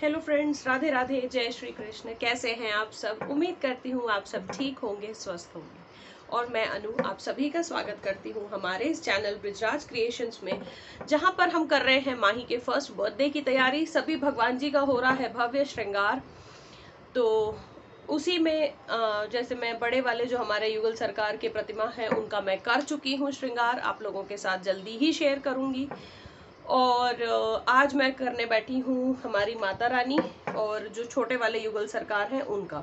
Hello friends, Radhe Radhe, जय श्री कृष्ण। कैसे हैं आप सब? उम्मीद करती हूँ आप सब ठीक होंगे, स्वस्थ होंगे। और मैं अनु आप सभी का स्वागत करती हूँ हमारे इस चैनल ब्रिजराज क्रिएशंस में, जहाँ पर हम कर रहे हैं माही के फर्स्ट बर्थडे की तैयारी। सभी भगवान जी का हो रहा है भव्य श्रृंगार। तो उसी में जैसे मैं बड़े वाले जो हमारे युगल सरकार के प्रतिमा है उनका मैं कर चुकी हूँ श्रृंगार, आप लोगों के साथ जल्दी ही शेयर करूँगी। और आज मैं करने बैठी हूँ हमारी माता रानी और जो छोटे वाले युगल सरकार हैं उनका।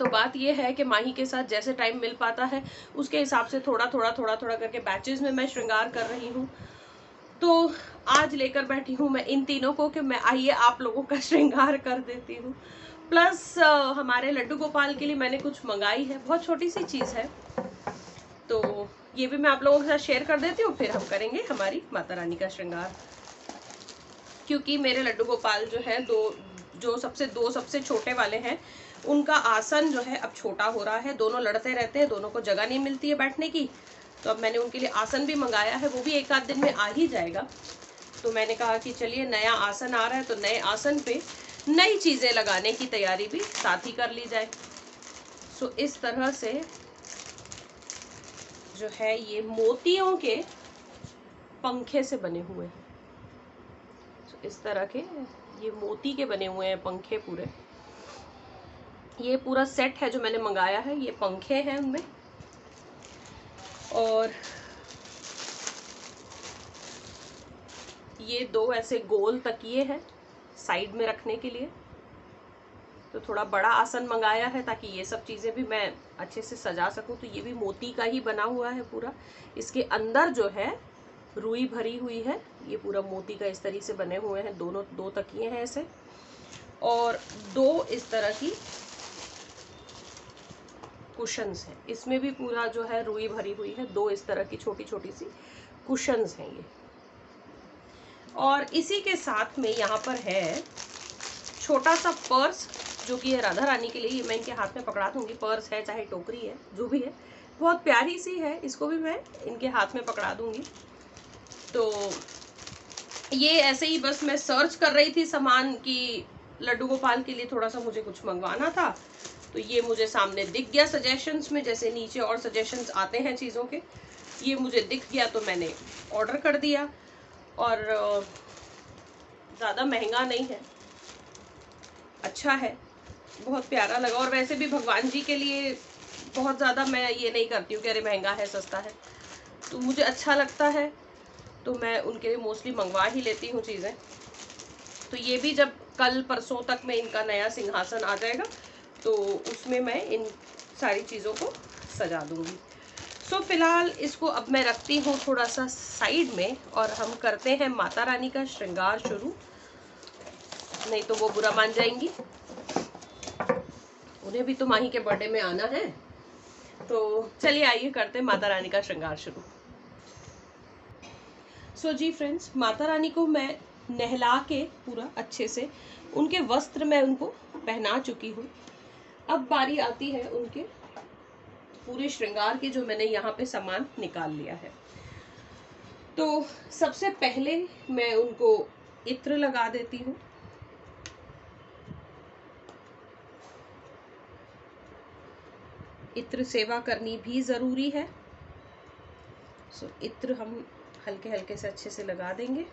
तो बात यह है कि माही के साथ जैसे टाइम मिल पाता है उसके हिसाब से थोड़ा थोड़ा करके बैचेस में मैं श्रृंगार कर रही हूँ। तो आज लेकर बैठी हूँ मैं इन तीनों को कि मैं आइए आप लोगों का श्रृंगार कर देती हूँ। प्लस हमारे लड्डू गोपाल के लिए मैंने कुछ मंगाई है, बहुत छोटी सी चीज़ है, तो ये भी मैं आप लोगों के साथ शेयर कर देती हूँ। फिर हम करेंगे हमारी माता रानी का श्रृंगार। क्योंकि मेरे लड्डू गोपाल जो है दो सबसे छोटे वाले हैं, उनका आसन जो है अब छोटा हो रहा है। दोनों लड़ते रहते हैं, दोनों को जगह नहीं मिलती है बैठने की। तो अब मैंने उनके लिए आसन भी मंगाया है, वो भी एक आध दिन में आ ही जाएगा। तो मैंने कहा कि चलिए नया आसन आ रहा है तो नए आसन पे नई चीज़ें लगाने की तैयारी भी साथ ही कर ली जाए। सो इस तरह से जो है ये मोतियों के पंखे से बने हुए हैं। इस तरह के ये मोती के बने हुए हैं पंखे पूरे। ये पूरा सेट है जो मैंने मंगाया है, ये पंखे हैं उनमें। और ये दो ऐसे गोल तकिए हैं साइड में रखने के लिए। तो थोड़ा बड़ा आसन मंगाया है ताकि ये सब चीज़ें भी मैं अच्छे से सजा सकूं। तो ये भी मोती का ही बना हुआ है पूरा। इसके अंदर जो है रुई भरी हुई है, ये पूरा मोती का इस तरीके से बने हुए हैं। दो तकिए हैं ऐसे, और दो इस तरह की कुशन्स हैं। इसमें भी पूरा जो है रुई भरी हुई है। दो इस तरह की छोटी छोटी सी कुशन्स हैं ये। और इसी के साथ में यहाँ पर है छोटा सा पर्स, जो कि है राधा रानी के लिए। ये मैं इनके हाथ में पकड़ा दूंगी। पर्स है चाहे टोकरी है जो भी है, बहुत प्यारी सी है, इसको भी मैं इनके हाथ में पकड़ा दूंगी। तो ये ऐसे ही बस मैं सर्च कर रही थी सामान की लड्डू गोपाल के लिए थोड़ा सा मुझे कुछ मंगवाना था। तो ये मुझे सामने दिख गया सजेशंस में, जैसे नीचे और सजेशंस आते हैं चीज़ों के, ये मुझे दिख गया तो मैंने ऑर्डर कर दिया। और ज़्यादा महंगा नहीं है, अच्छा है, बहुत प्यारा लगा। और वैसे भी भगवान जी के लिए बहुत ज़्यादा मैं ये नहीं करती हूँ कि अरे महंगा है सस्ता है, तो मुझे अच्छा लगता है तो मैं उनके लिए मोस्टली मंगवा ही लेती हूँ चीज़ें। तो ये भी जब कल परसों तक में इनका नया सिंहासन आ जाएगा तो उसमें मैं इन सारी चीज़ों को सजा दूंगी। सो फिलहाल इसको अब मैं रखती हूँ थोड़ा सा साइड में और हम करते हैं माता रानी का श्रृंगार शुरू। नहीं तो वो बुरा मान जाएंगी, उन्हें भी तो माही के बर्थडे में आना है। तो चलिए आइए करते हैं माता रानी का श्रृंगार शुरू। सो जी फ्रेंड्स, माता रानी को मैं नहला के पूरा अच्छे से उनके वस्त्र में उनको पहना चुकी हूँ। अब बारी आती है उनके पूरे श्रृंगार की, जो मैंने यहाँ पे सामान निकाल लिया है। तो सबसे पहले मैं उनको इत्र लगा देती हूँ। इत्र सेवा करनी भी ज़रूरी है। सो इत्र हम हल्के हल्के से अच्छे से लगा देंगे।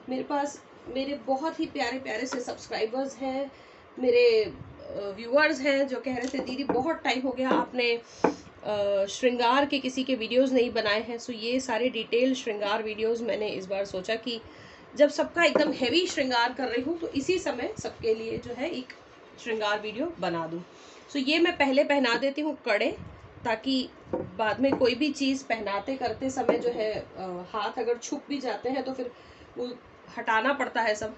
मेरे पास मेरे बहुत ही प्यारे प्यारे से सब्सक्राइबर्स हैं, मेरे व्यूअर्स हैं जो कह रहे थे दीदी बहुत टाइम हो गया आपने श्रृंगार के किसी के वीडियोस नहीं बनाए हैं। सो ये सारे डिटेल श्रृंगार वीडियोस मैंने इस बार सोचा कि जब सबका एकदम हैवी श्रृंगार कर रही हूँ तो इसी समय सबके लिए जो है एक श्रृंगार वीडियो बना दूँ। सो ये मैं पहले पहना देती हूँ कड़े, ताकि बाद में कोई भी चीज़ पहनाते करते समय जो है हाथ अगर छुप भी जाते हैं तो फिर वो हटाना पड़ता है सब।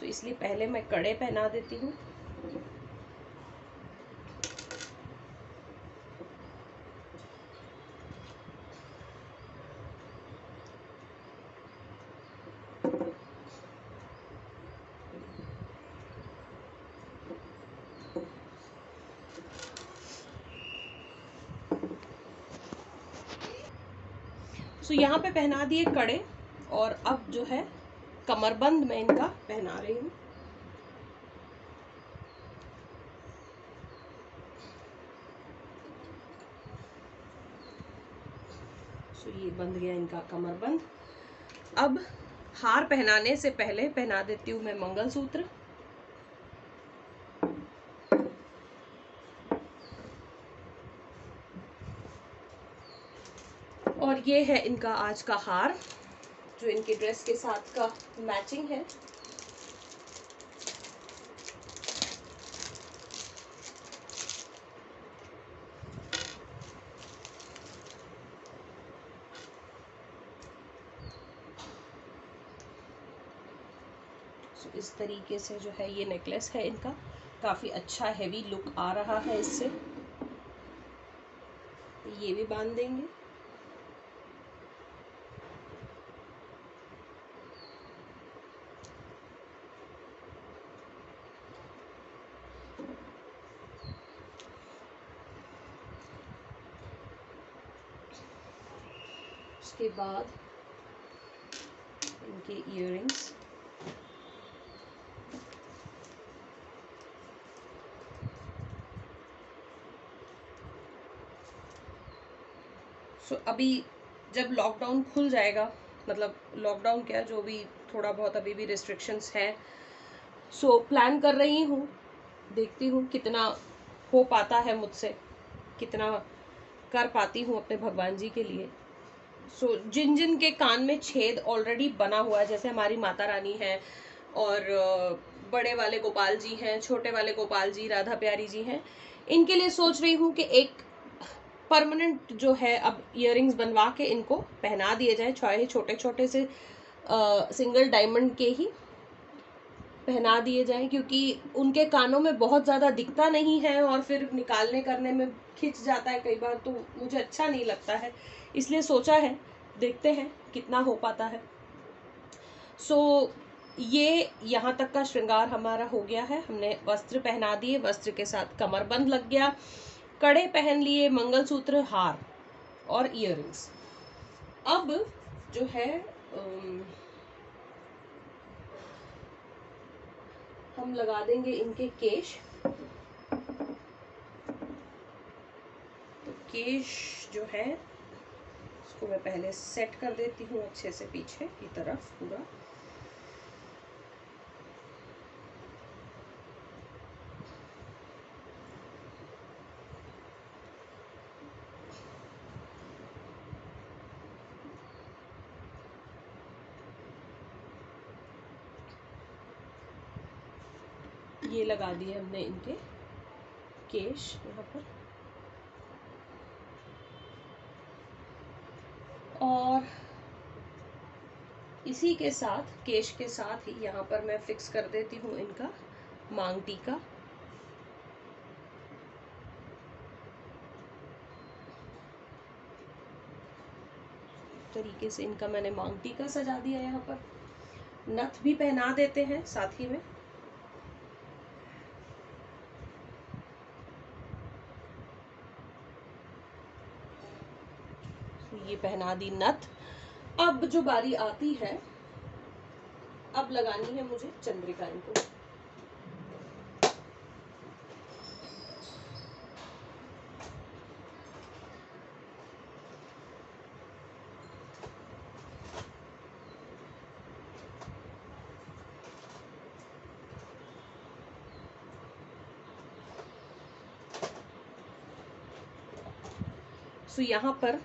सो इसलिए पहले मैं कड़े पहना देती हूँ। सो यहाँ पे पहना दिए कड़े, और अब जो है कमरबंद मैं इनका पहना रही हूँ। तो ये बंध गया इनका कमरबंद। अब हार पहनाने से पहले पहना देती हूँ मैं मंगलसूत्र। और ये है इनका आज का हार जो इनके ड्रेस के साथ का मैचिंग है। इस तरीके से जो है ये नेकलेस है इनका, काफी अच्छा हेवी लुक आ रहा है इससे। ये भी बांध देंगे। उसके बाद इनके इयररिंग्स, अभी जब लॉकडाउन खुल जाएगा, मतलब लॉकडाउन क्या, जो भी थोड़ा बहुत अभी भी रिस्ट्रिक्शंस है, प्लान कर रही हूँ, देखती हूँ कितना हो पाता है मुझसे, कितना कर पाती हूँ अपने भगवान जी के लिए। जिन जिन के कान में छेद ऑलरेडी बना हुआ है, जैसे हमारी माता रानी है और बड़े वाले गोपाल जी हैं, छोटे वाले गोपाल जी, राधा प्यारी जी हैं, इनके लिए सोच रही हूँ कि एक परमानेंट जो है अब इयररिंग्स बनवा के इनको पहना दिए जाए, चाहे छोटे छोटे से सिंगल डायमंड के ही पहना दिए जाएं, क्योंकि उनके कानों में बहुत ज़्यादा दिखता नहीं है और फिर निकालने करने में खिंच जाता है कई बार, तो मुझे अच्छा नहीं लगता है, इसलिए सोचा है, देखते हैं कितना हो पाता है। ये यहाँ तक का श्रृंगार हमारा हो गया है। हमने वस्त्र पहना दिए, वस्त्र के साथ कमरबंद लग गया, कड़े पहन लिए, मंगलसूत्र, हार और इयररिंग्स। अब जो है हम लगा देंगे इनके केश। तो केश जो है इसको मैं पहले सेट कर देती हूँ अच्छे से पीछे की तरफ पूरा। ये लगा दिए हमने इनके केश यहाँ पर, और इसी के साथ केश के साथ ही यहाँ पर मैं फिक्स कर देती हूँ इनका मांग टीका। तरीके से इनका मैंने मांग टीका सजा दिया। यहाँ पर नथ भी पहना देते हैं साथ ही में। ये पहना दी नथ। अब जो बारी आती है, अब लगानी है मुझे चंद्रिका इनको। यहाँ पर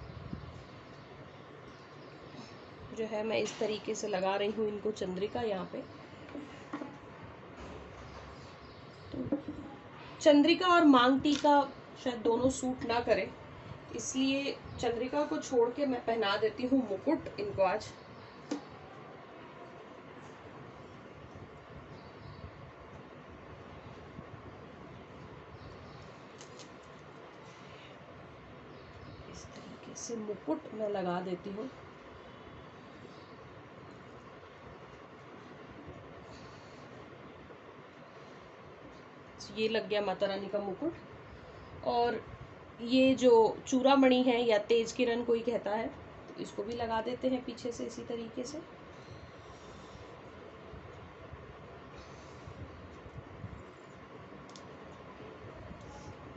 जो है मैं इस तरीके से लगा रही हूँ इनको चंद्रिका। यहाँ पे तो चंद्रिका और मांग टीका शायद दोनों सूट ना करे, इसलिए चंद्रिका को छोड़ के मैं पहना देती हूँ मुकुट इनको आज। इस तरीके से मुकुट मैं लगा देती हूँ। ये लग गया माता रानी का मुकुट। और ये जो चूड़ामणि है या तेज किरण कोई कहता है, तो इसको भी लगा देते हैं पीछे से इसी तरीके से।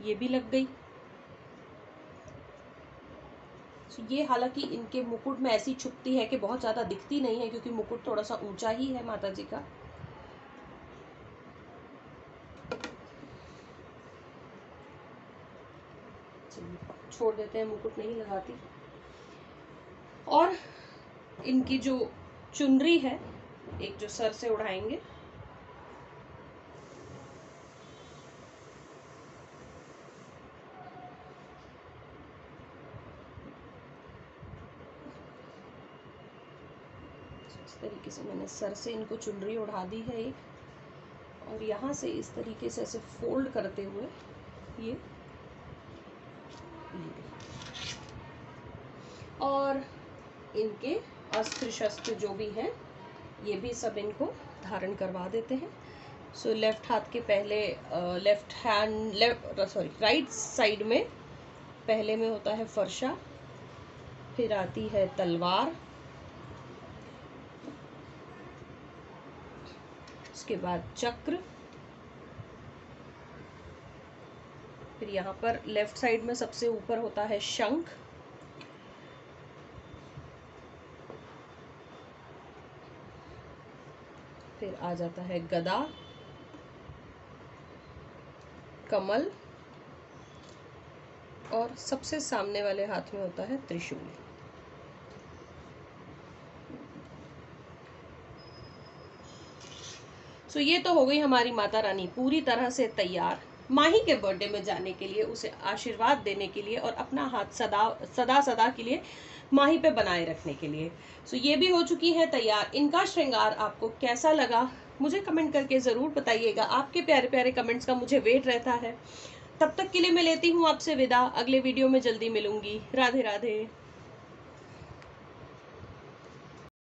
ये भी लग गई। ये हालांकि इनके मुकुट में ऐसी छुपती है कि बहुत ज़्यादा दिखती नहीं है, क्योंकि मुकुट थोड़ा सा ऊंचा ही है माता जी का। छोड़ देते हैं, मुकुट नहीं लगाती। और इनकी जो चुनरी है, एक जो सर से उड़ाएंगे, इस तरीके से मैंने सर से इनको चुनरी उड़ा दी है एक, और यहाँ से इस तरीके से ऐसे फोल्ड करते हुए ये, और इनके अस्त्र शस्त्र जो भी हैं ये भी सब इनको धारण करवा देते हैं। सो लेफ्ट हाथ के पहले राइट साइड में पहले में होता है फरसा, फिर आती है तलवार, उसके बाद चक्र, फिर यहाँ पर लेफ्ट साइड में सबसे ऊपर होता है शंख, फिर आ जाता है गदा, कमल, और सबसे सामने वाले हाथ में होता है त्रिशूल। सो ये तो हो गई हमारी माता रानी पूरी तरह से तैयार माही के बर्थडे में जाने के लिए, उसे आशीर्वाद देने के लिए और अपना हाथ सदा सदा के लिए माही पे बनाए रखने के लिए। सो ये भी हो चुकी है तैयार। इनका श्रृंगार आपको कैसा लगा मुझे कमेंट करके ज़रूर बताइएगा। आपके प्यारे प्यारे कमेंट्स का मुझे वेट रहता है। तब तक के लिए मैं लेती हूँ आपसे विदा। अगले वीडियो में जल्दी मिलूंगी। राधे राधे।